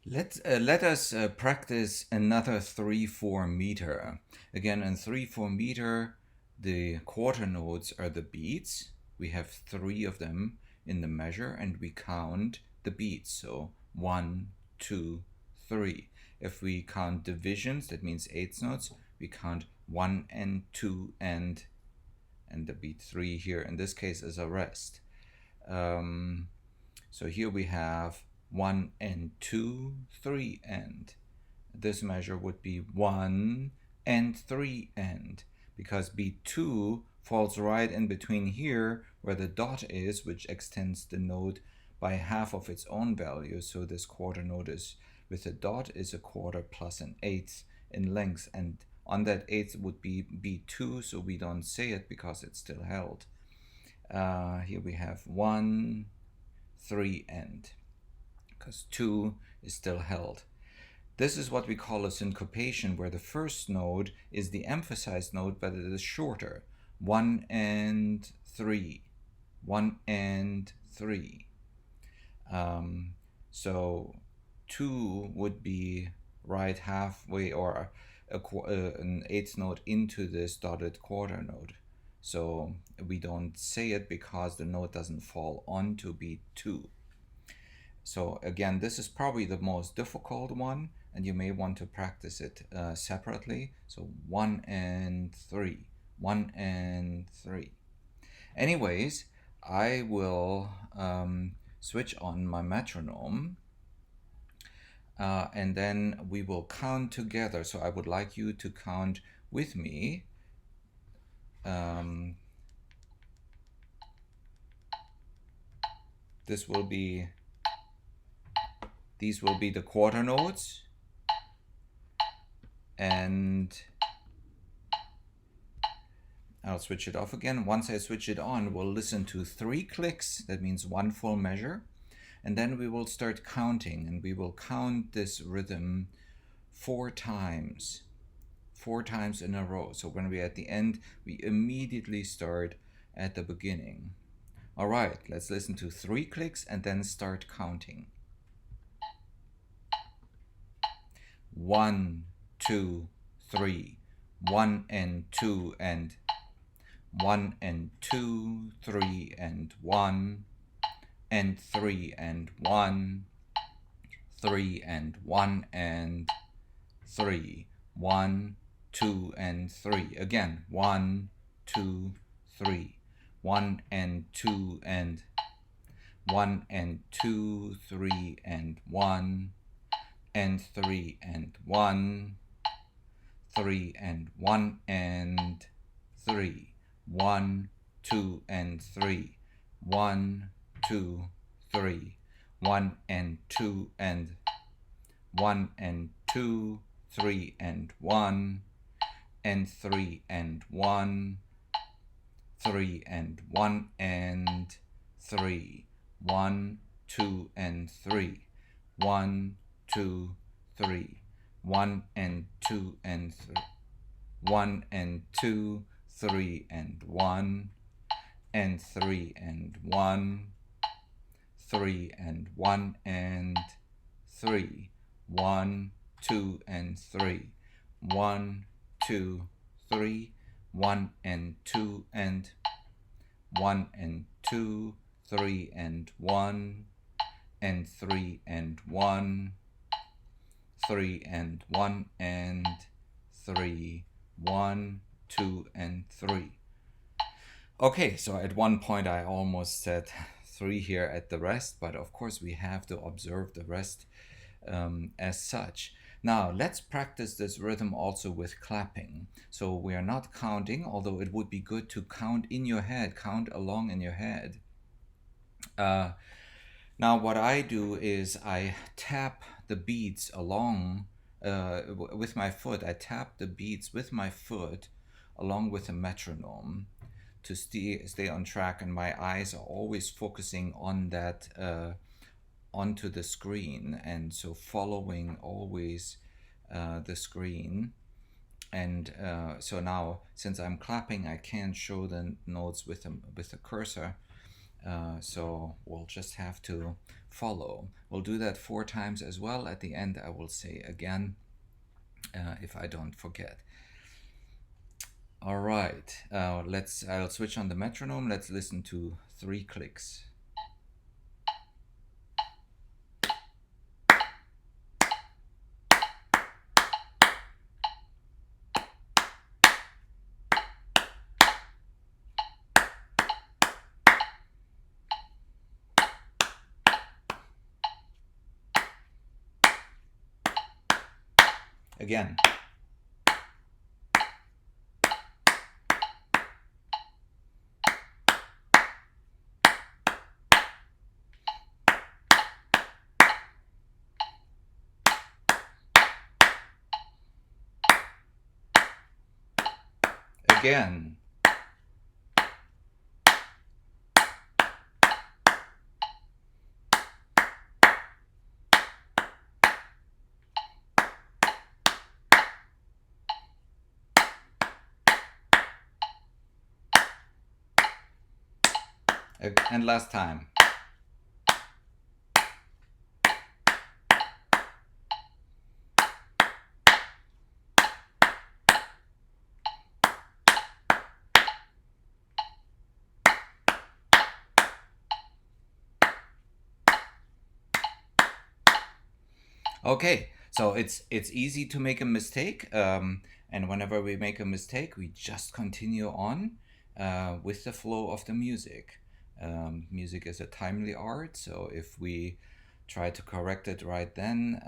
Let us practice another 3/4 meter. Again, in 3/4 meter, the quarter notes are the beats. We have three of them in the measure, and we count the beats. So 1, 2, 3. If we count divisions, that means eighth notes. We count 1 and 2 and the beat 3 here in this case is a rest. So here we have 1 and 2, 3 and. This measure would be 1 and 3 and, because beat 2 falls right in between here where the dot is, which extends the note by half of its own value. So this quarter note is with a dot is a quarter plus an eighth in length, and on that eighth would be beat 2, so we don't say it because it's still held. Here we have 1, 3 and, because 2 is still held. This is what we call a syncopation, where the first note is the emphasized note, but it is shorter. 1 and 3, 1 and 3. So 2 would be right halfway or an eighth note into this dotted quarter note. So we don't say it because the note doesn't fall onto beat 2. So again, this is probably the most difficult one, and you may want to practice it separately. So 1 and 3, 1 and 3. Anyways, I will switch on my metronome, and then we will count together. So I would like you to count with me. These will be the quarter notes, and I'll switch it off again. Once I switch it on, we'll listen to 3 clicks. That means 1 full measure. And then we will start counting, and we will count this rhythm 4 times. 4 times in a row. So when we're at the end, we immediately start at the beginning. All right, let's listen to 3 clicks and then start counting. 1, 2, 3. 1 and 2 and 1 and 2, 3 and 1 and 3 and 1, 3 and 1 and 3, 1, 2 and 3. Again, 1, 2, 3, 1 and 2 and 1 and 2, 3 and 1 and 3 and 1, 3 and 1 and 3, 1, 2 and 3, 1, 2, 3, 1 and 2 and 1 and 2, 3 and 1 and 3 and 1, 3 and 1 and 3, 1, 2 and 3, 1, 2, 3, 1 and 2 and 3, 1 and 2, 3 and 1 and 3 and 1, 3 and 1 and 3, 1, 2 and 3, 1, 2, 3, 1 and 2 and 1 and 2, 3 and 1 and 3 and 1, 3 and 1 and 3, 1, 2 and 3. Okay, so at one point I almost said 3 here at the rest, but of course we have to observe the rest as such. Now let's practice this rhythm also with clapping. So we are not counting, although it would be good to count in your head, count along in your head. Now what I do is I tap the beats along with my foot. I tap the beats with my foot along with a metronome to stay on track, and my eyes are always focusing on that onto the screen, and so following always the screen. And so now, since I'm clapping, I can't show the notes with the cursor, So we'll just have to follow. We'll do that 4 times as well. At the end, I will say again if I don't forget. All right, I'll switch on the metronome. Let's listen to 3 clicks. Again. Again. And last time. Okay, so it's easy to make a mistake, and whenever we make a mistake, we just continue on with the flow of the music. Music is a timely art, so if we try to correct it right then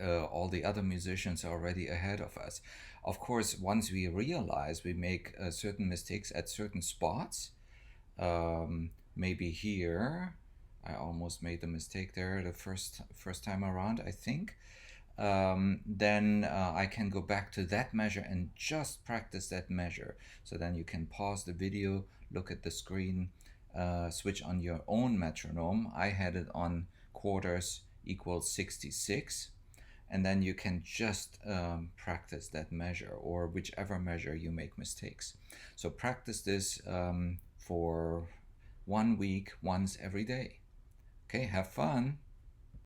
all the other musicians are already ahead of us. Of course, once we realize we make certain mistakes at certain spots, maybe here I almost made the mistake there the first time around, I think. Then I can go back to that measure and just practice that measure. So then you can pause the video, look at the screen, switch on your own metronome. I had it on quarters equals 66. And then you can just practice that measure or whichever measure you make mistakes. So practice this for 1 week, once every day. Okay, have fun.